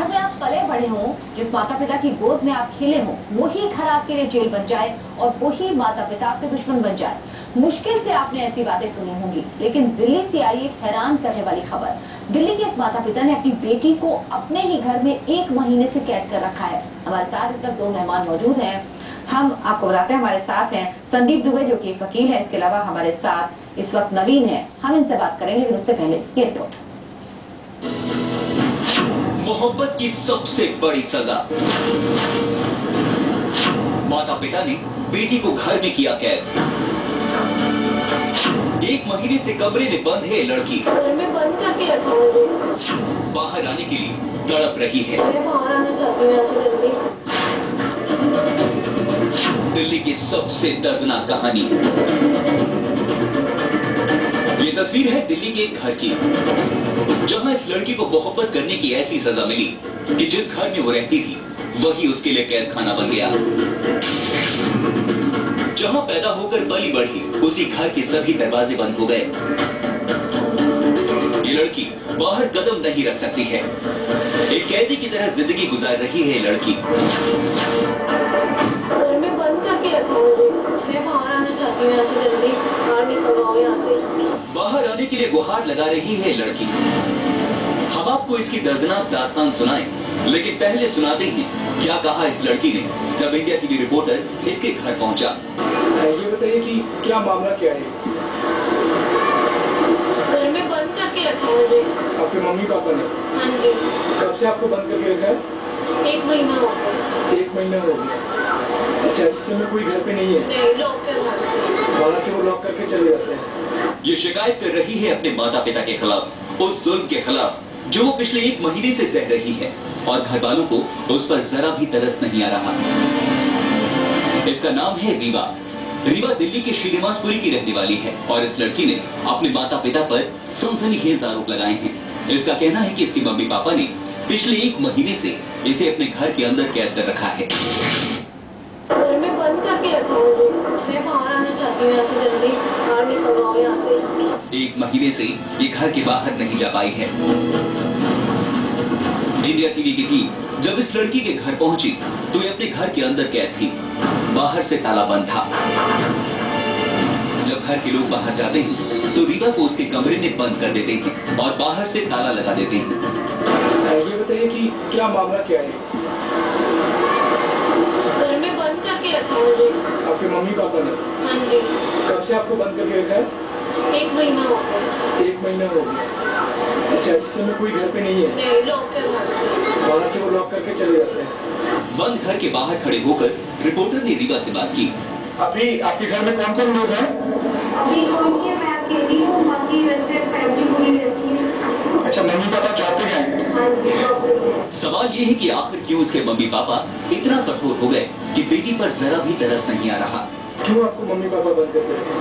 घर में आप पले बड़े हों, जिस माता पिता की गोद में आप खेले हों, वही घर आपके लिए जेल बन जाए और वही माता पिता आपके दुश्मन बन जाए। मुश्किल से आपने ऐसी बातें सुनी होंगी, लेकिन दिल्ली से आई एक हैरान करने वाली खबर। दिल्ली के एक माता पिता ने अपनी बेटी को अपने ही घर में 1 महीने से कैद कर रखा है। हमारे साथ इस वक्त 2 मेहमान मौजूद हैं। हम आपको बताते हैं, हमारे साथ हैं संदीप दुबे जो कि एक वकील है। इसके अलावा हमारे साथ इस वक्त नवीन है। हम इनसे बात करेंगे, लेकिन उससे पहले ये रिपोर्ट। मोहब्बत की सबसे बड़ी सजा, माता पिता ने बेटी को घर में किया कैद। 1 महीने से कमरे में बंद है लड़की। घर में बंद करके रखा है। बाहर आने के लिए तड़प रही है। मैं बाहर आना चाहती हूँ ऐसे जल्दी। दिल्ली की सबसे दर्दनाक कहानी। ये तस्वीर है दिल्ली के एक घर की, जहां इस लड़की को मोहब्बत करने की ऐसी सजा मिली कि जिस घर में वो रहती थी वही उसके लिए कैद खाना बन गया। जहां पैदा होकर पली बढ़ी, उसी घर के सभी दरवाजे बंद हो गए। ये लड़की बाहर कदम नहीं रख सकती है। एक कैदी की तरह जिंदगी गुजार रही है ये लड़की। घर में बंद करके रखा है। मैं बाहर आना चाहती हूँ ऐसे जल्दी। बाहर निकलवाओ यहाँ से। बाहर आने के लिए गुहार लगा रही है लड़की। हम आपको इसकी दर्दनाक दास्तान सुनाएं, लेकिन पहले सुनाते हैं क्या कहा इस लड़की ने जब इंडिया टीवी रिपोर्टर इसके घर पहुंचा। ये बताइए कि क्या मामला क्या है? घर में बंद करके रखा है। आपके मम्मी पापा ने? हाँ जी। कब से आपको बंद करके रखा है? 1 महीना हो गया। 1 महीना हो गया। अच्छा, इस समय कोई घर पे नहीं है? नहीं, लॉक कर बाहर से वो लॉक करके चले जाते हैं। ये शिकायत कर रही है अपने माता पिता के खिलाफ, उस जुल्म के खिलाफ जो वो पिछले 1 महीने से सह रही है, और घर वालों को उस पर जरा भी तरस नहीं आ रहा। इसका नाम है रीवा। रीवा दिल्ली के श्रीनिवासपुरी की रहने वाली है और इस लड़की ने अपने माता पिता पर सनसनीखेज आरोप लगाए हैं। इसका कहना है कि इसके मम्मी पापा ने पिछले 1 महीने से इसे अपने घर के अंदर कैद कर रखा है। घर में बंद करके रखा है। मैं बाहर आना चाहती हूँ ऐसे जल्दी। बाहर निकलवाओ यहाँ से। 1 महीने से ये घर के बाहर नहीं जा पाई है। इंडिया टीवी की टीम जब इस लड़की के घर पहुंची तो ये अपने घर के अंदर कैद थी। बाहर से ताला बंद था। जब घर के लोग बाहर जाते हैं तो रीवा को उसके कमरे में बंद कर देते हैं और बाहर से ताला लगा देते हैं। ये बताइए कि क्या मामला क्या है? घर में बंद करके रखा है। आपके मम्मी पापा ने? हाँ जी। कब से आपको बंद करके रखा है? 1 महीना हो गया। 1 महीना हो गया। अच्छा, इस समय कोई घर पे नहीं है? नहीं, लॉक कर बाहर से वो लॉक करके चले जाते हैं। बंद घर के बाहर खड़े होकर रिपोर्टर ने रीवा से बात की। अभी आपके घर में कौन कौन लोग हैं? अभी कोई नहीं है, मैं अकेली हूँ, बाकी वैसे फैमिली पूरी रहती है। अच्छा, मम्मी पापा जॉब पे गए? हाँ जी, जॉब पे गए। सवाल ये है कि आखिर क्यों उसके मम्मी पापा इतना कठोर हो गए कि बेटी पर जरा भी तरस नहीं आ रहा। क्यों आपको मम्मी पापा बंद करके रखे?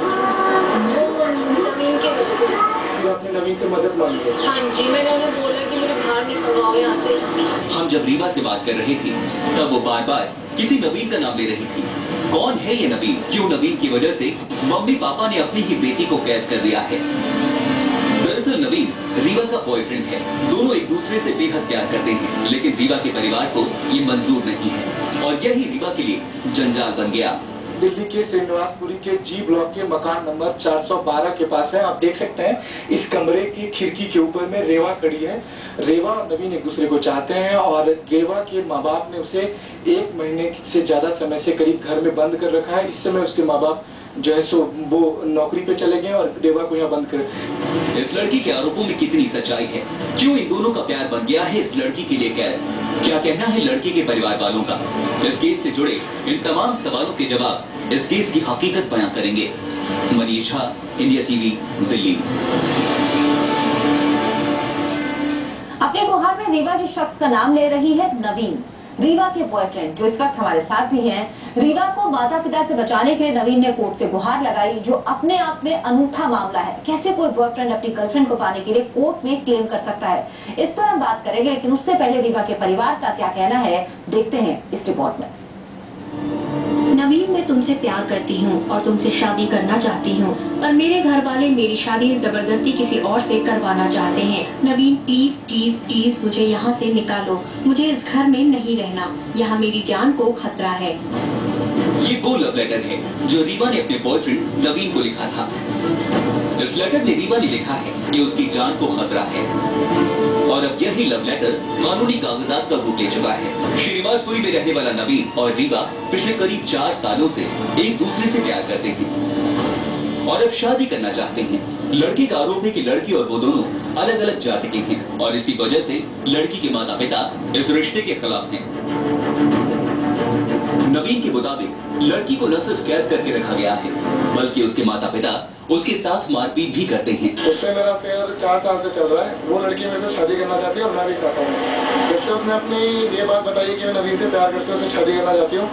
वो नवीन के बच्चे। फिर आपने नवीन से मदद मांगी है? हाँ जी, मैंने उन्हें बोला कि मुझे बाहर निकलवाओ यहाँ से। हम जब रीवा से बात कर रहे थे तब वो बार बार किसी नवीन का नाम ले रही थी। कौन है ये नवीन? क्यों नवीन की वजह से मम्मी पापा ने अपनी ही बेटी को कैद कर दिया है? दरअसल नवीन रीवा का बॉयफ्रेंड है। दोनों एक दूसरे से बेहद प्यार करते हैं, लेकिन रीवा के परिवार को ये मंजूर नहीं है और यही रीवा के लिए जंजाल बन गया। दिल्ली के श्रीनिवासपुरी के जी ब्लॉक के मकान नंबर 412 के पास है। आप देख सकते हैं इस कमरे की खिड़की के ऊपर में रेवा खड़ी है। रेवा और नवीन एक दूसरे को चाहते हैं और रेवा के माँ बाप ने उसे 1 महीने से ज्यादा समय से करीब घर में बंद कर रखा है। इस समय उसके माँ बाप जो है सो वो नौकरी पे चले गए और रेवा को यहाँ बंद कर। इस लड़की के आरोपों में कितनी सच्चाई है? क्यों इन दोनों का प्यार बन गया है इस लड़की के लिए कैद? क्या कहना है लड़की के परिवार वालों का? इस केस से जुड़े इन तमाम सवालों के जवाब इस केस की हकीकत बयां करेंगे। Manish Jha, India TV, Delhi. अपने गुहार में रीवा जिस शख्स का नाम ले रही है, नवीन, रीवा के बॉयफ्रेंड जो इस वक्त हमारे साथ भी हैं। रीवा को माता पिता से बचाने के लिए नवीन ने कोर्ट से गुहार लगाई, जो अपने आप में अनूठा मामला है। कैसे कोई बॉयफ्रेंड अपनी गर्लफ्रेंड को पाने के लिए कोर्ट में क्लेम कर सकता है, इस पर हम बात करेंगे, लेकिन उससे पहले रीवा के परिवार का क्या कहना है देखते हैं इस रिपोर्ट में। नवीन, मैं तुमसे प्यार करती हूँ और तुमसे शादी करना चाहती हूँ, पर मेरे घर वाले मेरी शादी जबरदस्ती किसी और से करवाना चाहते हैं। नवीन, प्लीज प्लीज प्लीज मुझे यहाँ से निकालो। मुझे इस घर में नहीं रहना। यहाँ मेरी जान को खतरा है। ये वो लव लेटर है जो रीवा ने अपने बॉयफ्रेंड नवीन को लिखा था। इस लेटर में रीवा ने लिखा है कि उसकी जान को खतरा है और अब यही लव लेटर कानूनी कागजात का रूप ले चुका है। श्रीनिवासपुरी में रहने वाला नवीन और रीवा पिछले करीब 4 सालों से एक दूसरे से प्यार करते हैं और अब शादी करना चाहते हैं। लड़की का आरोप है कि लड़की और वो दोनों अलग अलग जाति के हैं और इसी वजह से लड़की के माता पिता इस रिश्ते के खिलाफ हैं। नवीन के मुताबिक लड़की को न सिर्फ कैद करके रखा गया है बल्कि उसके माता पिता उसके साथ मारपीट भी करते हैं। उससे मेरा अफेयर 4 साल से चल रहा है। वो लड़की मेरे से शादी करना चाहती है और मैं भी चाहता हूँ। जब से उसने अपनी ये बात बताई कि मैं नवीन से प्यार करती हूँ, उससे शादी करना चाहती हूँ,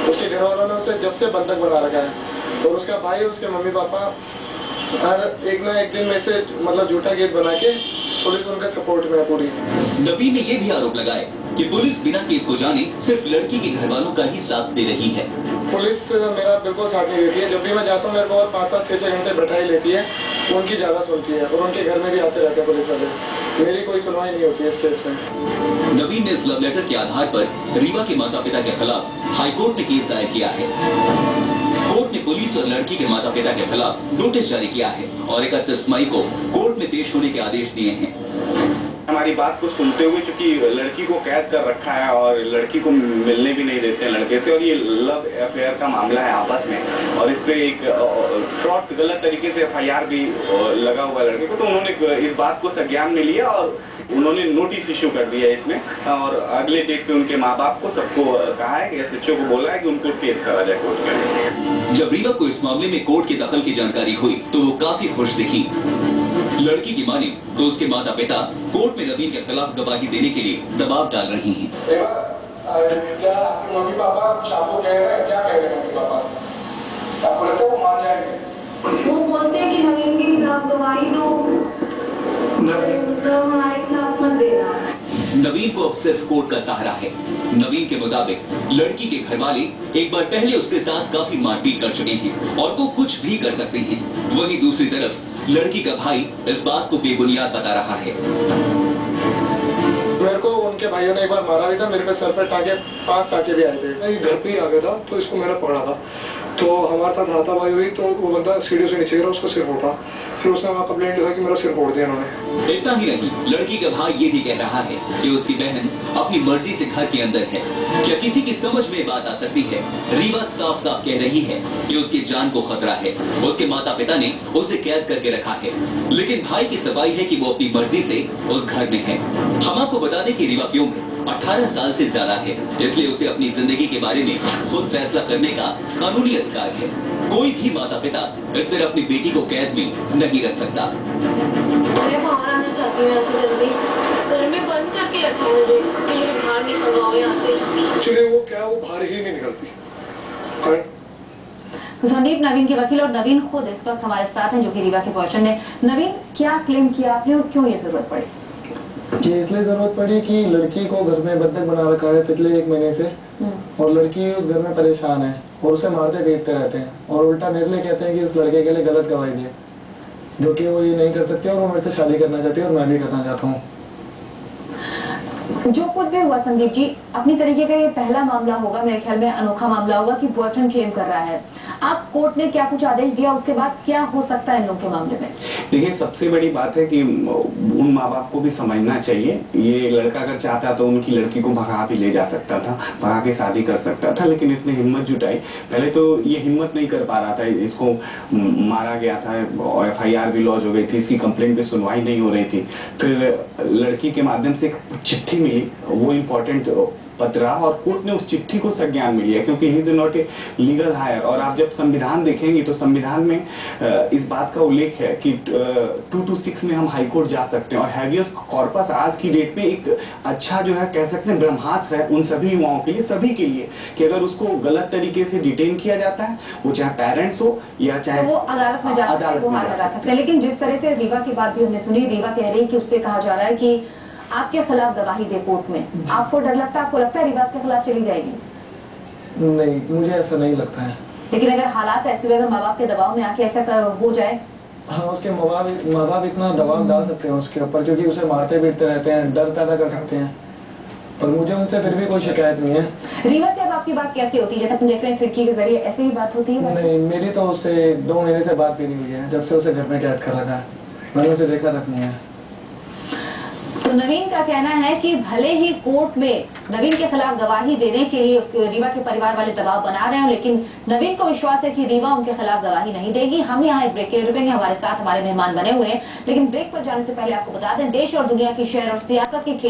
उसके घर वालों ने उसे जब से बंधक बना रखा है और उसका भाई उसके मम्मी पापा हर एक ना एक दिन में से मतलब झूठा केस बना के पुलिस उनका सपोर्ट में है पूरी। नवीन ने यह भी आरोप लगाए कि पुलिस बिना केस को जाने सिर्फ लड़की के घर वालों का ही साथ दे रही है। पुलिस मेरा बिल्कुल साथ नहीं देती है। जब भी मैं जाता हूँ मेरे को और 5-5, 6-6 घंटे बैठाई लेती है। उनकी ज्यादा सुनती है और उनके घर में भी आते रहते हैं पुलिस वाले। मेरी कोई सुनवाई नहीं होती है इस केस में। नवीन ने इस लव लेटर के आधार पर रीवा के माता पिता के खिलाफ हाईकोर्ट में केस दायर किया है। कोर्ट ने पुलिस और लड़की के माता पिता के खिलाफ नोटिस जारी किया है और 31 मई को कोर्ट में पेश होने के आदेश दिए हैं। हमारी बात को सुनते हुए, चूंकि लड़की को कैद कर रखा है और लड़की को मिलने भी नहीं देते हैं लड़के से, और ये लव अफेयर का मामला है आपस में, और इस पे एक फ्रॉड गलत तरीके से FIR भी लगा हुआ है लड़के को, तो उन्होंने इस बात को संज्ञान में लिया और उन्होंने नोटिस इश्यू कर दिया इसमें और अगले डेट पे उनके माँ बाप को सबको कहा है कि SHO को बोला है कि उनको केस करा जाए कोर्ट में। जब रीवा को इस मामले में कोर्ट के दखल की जानकारी हुई तो वो काफी खुश दिखी। लड़की की माने तो उसके माता पिता कोर्ट में नवीन के खिलाफ गवाही देने के लिए दबाव डाल रही हैं। क्या मम्मी पापा आपको कह रहे हैं? क्या कह रहे हैं मम्मी पापा? आपको लगता है वो मान जाएंगे? वो बोलते हैं कि नवीन के खिलाफ गवाही दो, तो हमारे खिलाफ मत देना। नवीन को अब सिर्फ कोर्ट का सहारा है। नवीन के मुताबिक लड़की के घर वाले एक बार पहले उसके साथ काफी मारपीट कर चुके हैं और वो कुछ भी कर सकते हैं। वहीं दूसरी तरफ लड़की का भाई इस बात को बेबुनियाद बता रहा है। मेरे को उनके भाइयों ने एक बार मारा भी था। मेरे पे सर पे टाके 5 टाके भी आए थे। मैं घर पे ही आ गया था तो इसको मैंने पकड़ा था, तो हमारे साथ हाथापाई हुई तो वो बंदा सीढ़ियों से नीचे गिरा, उसको सिर फोड़ा। फिर उसने वहाँ कंप्लेंट लिखा कि मेरा सिर फोड़ दिया उन्होंने। इतना ही नहीं, लड़की का भाई ये भी कह रहा है कि उसकी बहन अपनी मर्जी से घर के अंदर है। क्या किसी की समझ में बात आ सकती है? रीवा साफ साफ कह रही है कि उसकी जान को खतरा है। उसके माता पिता ने उसे कैद करके रखा है, लेकिन भाई की सफाई है कि वो अपनी मर्जी से उस घर में है। हम आपको बता दें कि रीवा की उम्र 18 साल से ज्यादा है, इसलिए उसे अपनी जिंदगी के बारे में खुद फैसला करने का कानूनी अधिकार है। कोई भी माता पिता इस तरह अपनी बेटी को कैद में नहीं रख सकता। मैं बाहर आना चाहती हूँ यहाँ से जल्दी। घर में बंद करके रखा है मुझे, मुझे बाहर निकलवाओ यहाँ से। एक्चुअली वो क्या, वो बाहर ही नहीं निकलती। तो संदीप नवीन के वकील और नवीन खुद इस वक्त हमारे साथ हैं जो कि रीवा के बॉयफ्रेंड है। नवीन, क्या क्लेम किया आपने और क्यों ये जरूरत पड़ी? कि इसलिए जरूरत पड़ी कि लड़की को घर में बंधक बना रखा है पिछले 1 महीने से और लड़की उस घर में परेशान है और उसे मारते पीटते रहते हैं और उल्टा मेरे लिए कहते हैं कि उस लड़के के लिए गलत गवाही दी, जो कि वो ये नहीं कर सकते और वो मेरे से शादी करना चाहती है और मैं भी करना चाहता हूँ। जो कुछ भी हुआ संदीप जी, अपनी तरीके का ये पहला मामला होगा, मेरे ख्याल में अनोखा मामला होगा कि बॉयफ्रेंड क्लेम कर रहा है। आप कोर्ट ने क्या कुछ आदेश दिया, उसके बाद क्या हो सकता है इन लोगों के मामले में? देखिए, सबसे बड़ी बात है कि उन माँ बाप को भी समझना चाहिए। ये लड़का अगर चाहता तो उनकी लड़की को भगा भी ले जा सकता था, भगा के शादी कर सकता था, लेकिन इसने हिम्मत जुटाई। पहले तो ये हिम्मत नहीं कर पा रहा था, इसको मारा गया था और FIR भी लॉन्च हो गई थी, इसकी कंप्लेंट पे सुनवाई नहीं हो रही थी। फिर लड़की के माध्यम से एक चिट्ठी मिली, वो इम्पोर्टेंट पत्र, और कोर्ट ने उस चिट्ठी को संज्ञान में लिया क्योंकि he is not a legal higher. और आप जब संविधान देखेंगे तो संविधान में इस बात का उल्लेख है कि 226 में हम हाईकोर्ट जा सकते हैं और हैबियस कॉर्पस आज की डेट में एक अच्छा जो है कह सकते हैं ब्रह्मास्त्र है उन सभी युवाओं के लिए, सभी के लिए, कि अगर उसको गलत तरीके से डिटेन किया जाता है, वो चाहे पेरेंट्स हो या चाहे वो अदालत में जा सकते हैं। लेकिन जिस तरह से रीवा की बात भी हमने सुनी, रीवा कह रही है कि उससे कहा जा रहा है कि आपके खिलाफ गवाही दे कोर्ट में। आपको डर लगता है? आपको लगता है रीवा के खिलाफ चली जाएगी? नहीं, मुझे ऐसा नहीं लगता है। लेकिन अगर हालात ऐसे हुए, अगर माँ बाप के दबाव में आके ऐसा हो जाए? हाँ, उसके माँ बाप इतना दबाव डाल सकते हैं उसके ऊपर, क्योंकि उसे मारते पीटते रहते हैं, डर पैदा कर सकते हैं। और मुझे उनसे फिर भी कोई शिकायत नहीं है। रीवा से अब आपकी बात कैसे होती है? जैसे तुम देख रहे हैं खिड़की के जरिए, ऐसे ही बात होती है? नहीं, मेरी तो उससे 2 महीने से बात भी नहीं हुई है, जब से उसे घर में कैद कर रखा है। मैंने उसे देखा तक नहीं है। तो नवीन का कहना है कि भले ही कोर्ट में नवीन के खिलाफ गवाही देने के लिए उसके रीवा के परिवार वाले दबाव बना रहे हैं, लेकिन नवीन को विश्वास है कि रीवा उनके खिलाफ गवाही नहीं देगी। हम यहाँ एक ब्रेक के रुकेंगे, हमारे साथ हमारे मेहमान बने हुए हैं, लेकिन ब्रेक पर जाने से पहले आपको बता दें, देश और दुनिया की शहर और सियासत की